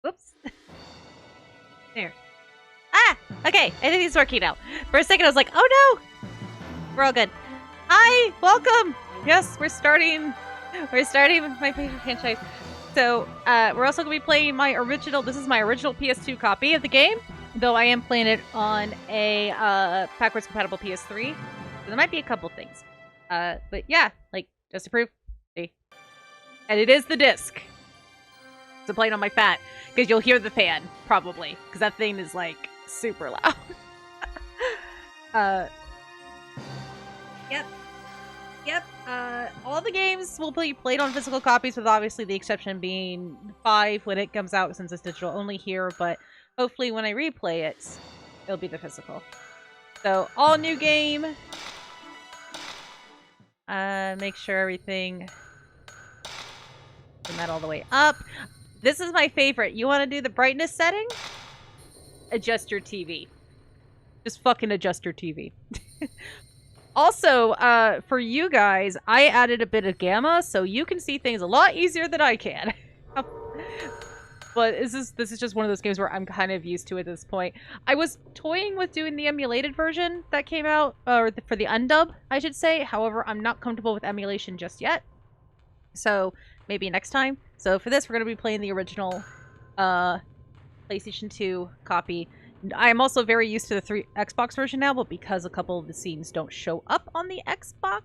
Oops. There. Ah! Okay, I think he's working now. For a second, I was like, oh no! We're all good. Hi! Welcome! Yes, we're starting with my favorite franchise. So, we're also going to be playing this is my original PS2 copy of the game, though I am playing it on a backwards compatible PS3. So there might be a couple things. But yeah, like, just to prove. See? And it is the disc. So playing on my Fat, because you'll hear the fan, probably, because that thing is, like, super loud. Yep. All the games will be played on physical copies, with obviously the exception being 5 when it comes out, since it's digital only here, but hopefully when I replay it, it'll be the physical. So, all new game. Make sure everything... Turn that all the way up. This is my favorite. You want to do the brightness setting? Adjust your TV. Just fucking adjust your TV. Also, for you guys, I added a bit of gamma, so you can see things a lot easier than I can. But this is just one of those games where I'm kind of used to it at this point. I was toying with doing the emulated version that came out, or for the undub, I should say. However, I'm not comfortable with emulation just yet. So, maybe next time. So for this, we're going to be playing the original PlayStation 2 copy. I'm also very used to the Xbox version now, but because a couple of the scenes don't show up on the Xbox...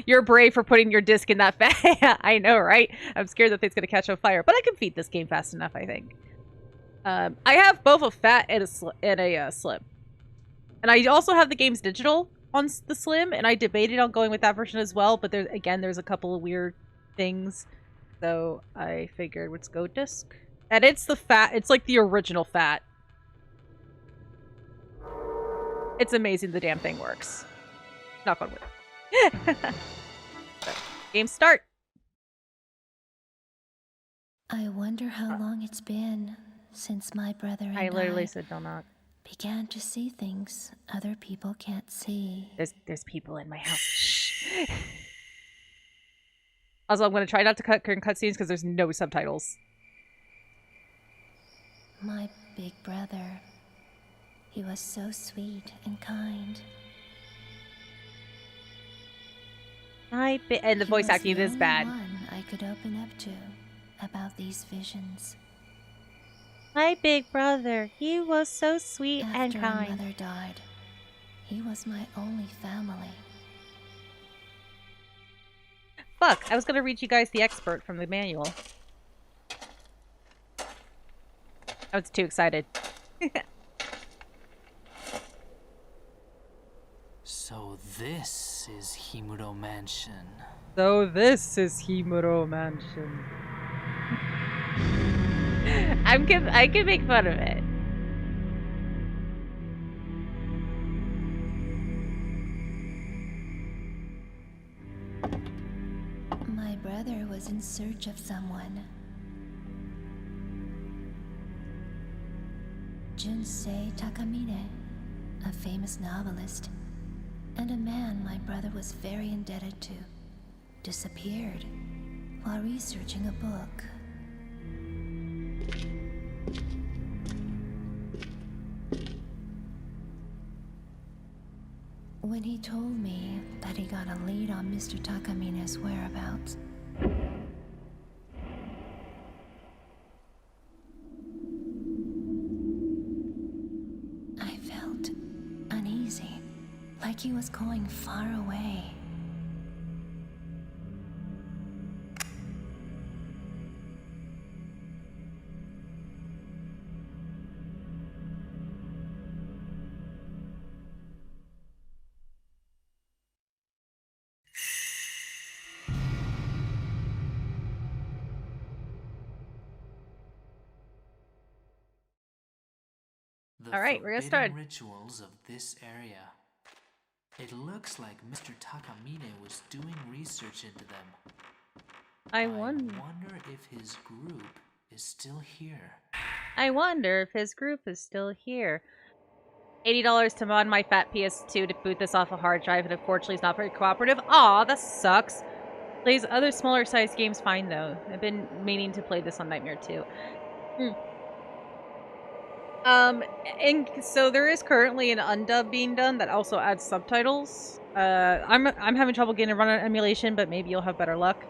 You're brave for putting your disc in that fat. I know, right? I'm scared that thing's going to catch on fire, but I can feed this game fast enough, I think. I have both a fat and a slim. And I also have the games digital on the slim, and I debated on going with that version as well, but there's a couple of weird things. So I figured let's go disc. And it's the fat. It's like the original fat. It's amazing the damn thing works. Knock on wood. So, game start. I wonder how long it's been since my brother and I literally said don't knock. Began to see things other people can't see. There's people in my house. Shh. Also, I'm going to try not to cut current cutscenes because there's no subtitles. My big brother. He was so sweet and kind. And the voice acting is bad. One I could open up to about these visions. My big brother, he was so sweet and kind. After my mother died, he was my only family. Fuck, I was gonna read you guys the expert from the manual. I was too excited. So this is Himuro Mansion. I can make fun of it. My brother was in search of someone. Junsei Takamine, a famous novelist, and a man my brother was very indebted to, disappeared while researching a book. When he told me that he got a lead on Mr. Takamine's whereabouts, I felt uneasy, like he was going far away. All right, we're gonna start. Rituals of this area. It looks like Mr. Takamine was doing research into them. I wonder if his group is still here. $80 to mod my fat PS2 to boot this off a hard drive, and unfortunately it's not very cooperative. Aw, that sucks. Plays other smaller sized games fine though. I've been meaning to play this on Nightmare 2. And so there is currently an undub being done that also adds subtitles. I'm having trouble getting it run on emulation, but maybe you'll have better luck.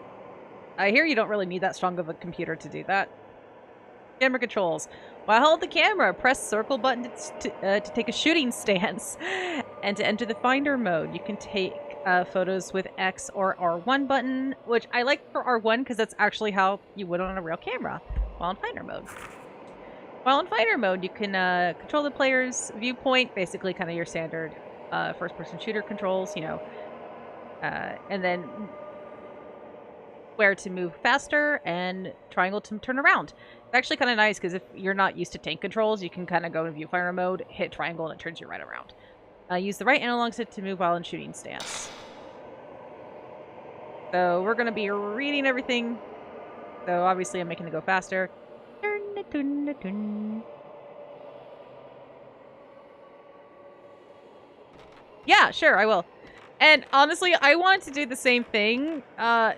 I hear you don't really need that strong of a computer to do that. Camera controls. While hold the camera, press circle button to take a shooting stance, and to enter the finder mode, you can take photos with X or R1 button, which I like for R1 because that's actually how you would on a real camera while in finder mode. While in fighter mode, you can control the player's viewpoint, basically kind of your standard first-person shooter controls, you know, and then where to move faster and triangle to turn around. It's actually kind of nice because if you're not used to tank controls, you can kind of go in viewfinder mode, hit triangle, and it turns you right around. Use the right analog stick to move while in shooting stance. So we're going to be reading everything. So obviously I'm making it go faster. Yeah, sure, I will. And honestly, I wanted to do the same thing,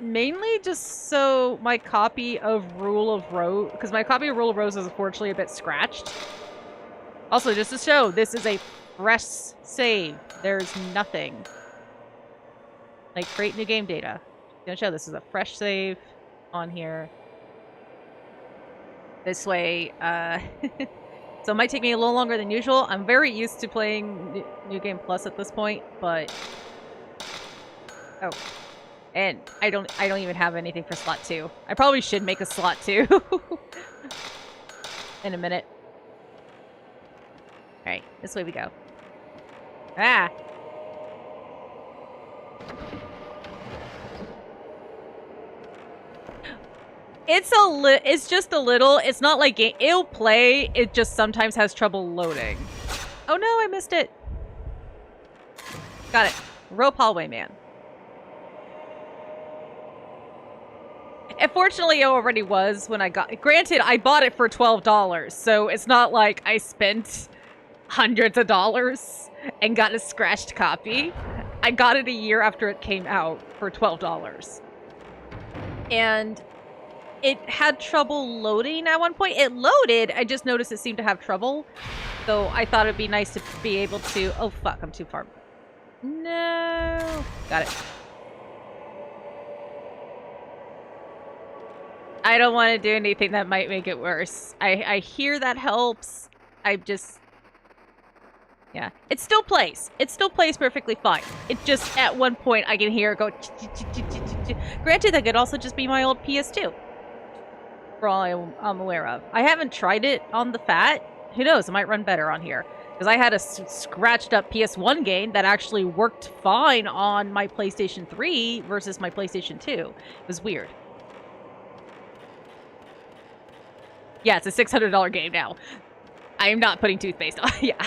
mainly just so my copy of Rule of Rose, because my copy of Rule of Rose is unfortunately a bit scratched. Also, just to show, this is a fresh save. There's nothing. Like, create new game data. I'm gonna show this is a fresh save on here. This way, so it might take me a little longer than usual. I'm very used to playing New Game Plus at this point, but oh, and I don't even have anything for slot 2. I probably should make a slot 2 in a minute. All right, this way we go. Ah. It's just a little. It's not like it'll play. It just sometimes has trouble loading. Oh no, I missed it. Got it. Rope hallway man. Unfortunately, it already was when I got it. Granted, I bought it for $12, so it's not like I spent hundreds of dollars and got a scratched copy. I got it a year after it came out for $12. And it had trouble loading at one point. It loaded, I just noticed it seemed to have trouble. So I thought it'd be nice to be able to... Oh, fuck, I'm too far. No. Got it. I don't want to do anything that might make it worse. I hear that helps. I just... Yeah. It still plays. It still plays perfectly fine. It just, at one point, I can hear it go... Granted, that could also just be my old PS2. For all I'm aware of. I haven't tried it on the Fat. Who knows? It might run better on here. Because I had a scratched up PS1 game that actually worked fine on my PlayStation 3 versus my PlayStation 2. It was weird. Yeah, it's a $600 game now. I am not putting toothpaste on. Yeah.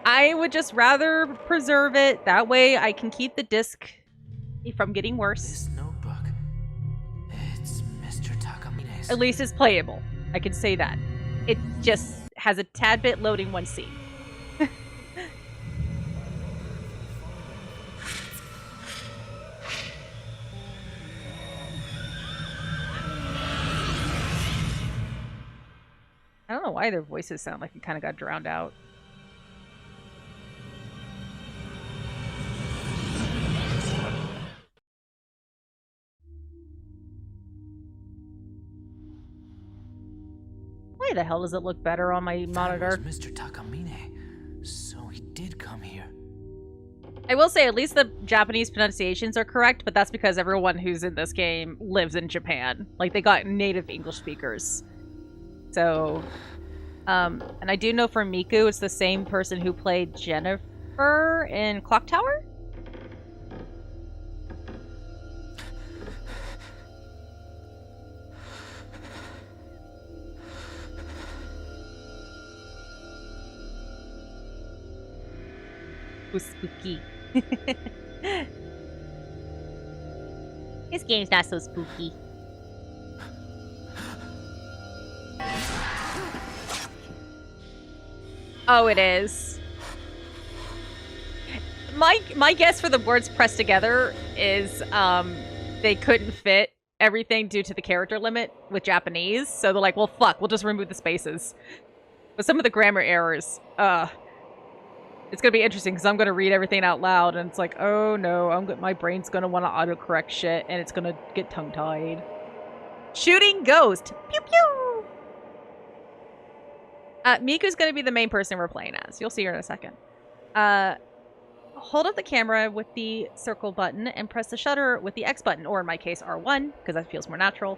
I would just rather preserve it. That way I can keep the disc from getting worse. This notebook. It's Mr. Takamine's. At least it's playable. I can say that. It just has a tad bit loading one scene. I don't know why their voices sound like it kind of got drowned out. Why the hell does it look better on my monitor? That was Mr. Takamine. So he did come here. I will say at least the Japanese pronunciations are correct, but that's because everyone who's in this game lives in Japan. Like, they got native English speakers. So, and I do know for Miku, it's the same person who played Jennifer in Clock Tower? Spooky. This game's not so spooky. Oh, it is. My guess for the words pressed together is they couldn't fit everything due to the character limit with Japanese. So they're like, well, fuck, we'll just remove the spaces. But some of the grammar errors, it's gonna be interesting because I'm gonna read everything out loud, and it's like, oh no, my brain's gonna want to autocorrect shit, and it's gonna get tongue-tied. Shooting ghost. Pew pew. Miku's gonna be the main person we're playing as. You'll see her in a second. Hold up the camera with the circle button and press the shutter with the X button, or in my case, R1, because that feels more natural,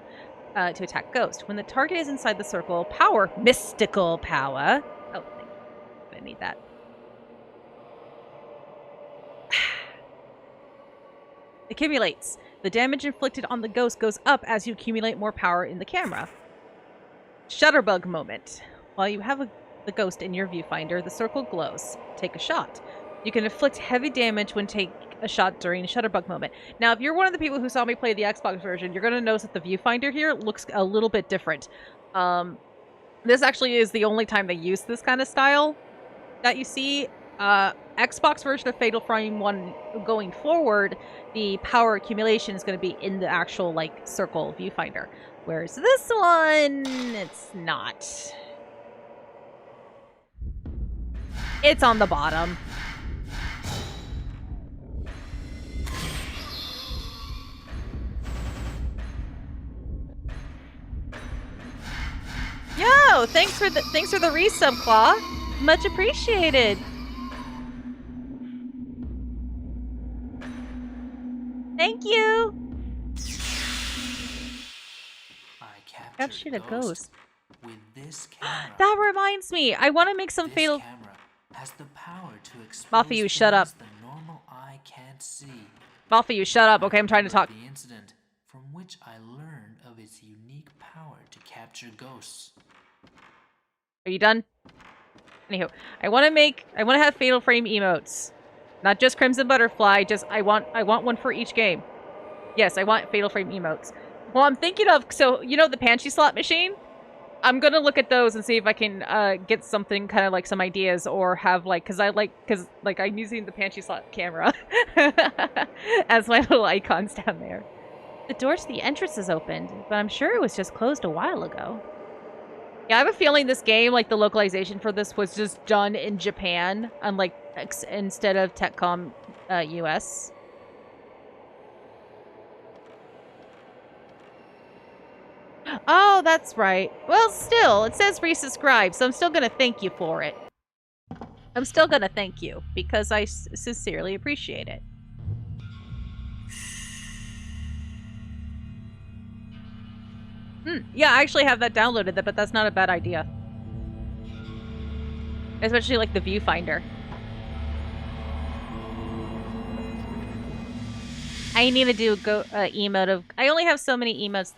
to attack Ghost. When the target is inside the circle, power, mystical power. Oh, thank you. I need that. Accumulates. The damage inflicted on the ghost goes up as you accumulate more power in the camera. Shutterbug moment. While you have the ghost in your viewfinder, the circle glows. Take a shot. You can inflict heavy damage when take a shot during a Shutterbug moment. Now, if you're one of the people who saw me play the Xbox version, you're going to notice that the viewfinder here looks a little bit different. This actually is the only time they use this kind of style that you see. Xbox version of Fatal Frame 1 going forward, the power accumulation is going to be in the actual, like, circle viewfinder. Whereas this one, it's not. It's on the bottom. Yo, thanks for the resub, Claw. Much appreciated. Thank you. I Captured a ghost. With this camera. That reminds me. I want to make some fatal. Camera has the power to expose Mafuyu, shut up. the normal eye can't see. Mafuyu, shut up. Okay, I'm trying to talk. The incident from which I learned of its unique power to capture ghosts. Are you done? Anywho, I want to have Fatal Frame emotes. Not just Crimson Butterfly, just I want one for each game. Yes, I want Fatal Frame emotes. Well, I'm thinking of, so, you know the Banshee slot machine? I'm gonna look at those and see if I can get something, kind of like some ideas, or have like, cause I'm using the Banshee slot camera as my little icons down there. The door to the entrance is opened, but I'm sure it was just closed a while ago. Yeah, I have a feeling this game, like the localization for this, was just done in Japan, unlike instead of Teccom US. Oh, that's right. Well, still, it says resubscribe, so I'm still gonna thank you for it. I'm still gonna thank you, because I sincerely appreciate it. Yeah, I actually have that downloaded, but that's not a bad idea. Especially, like, the viewfinder. I need to do emote of... I only have so many emotes that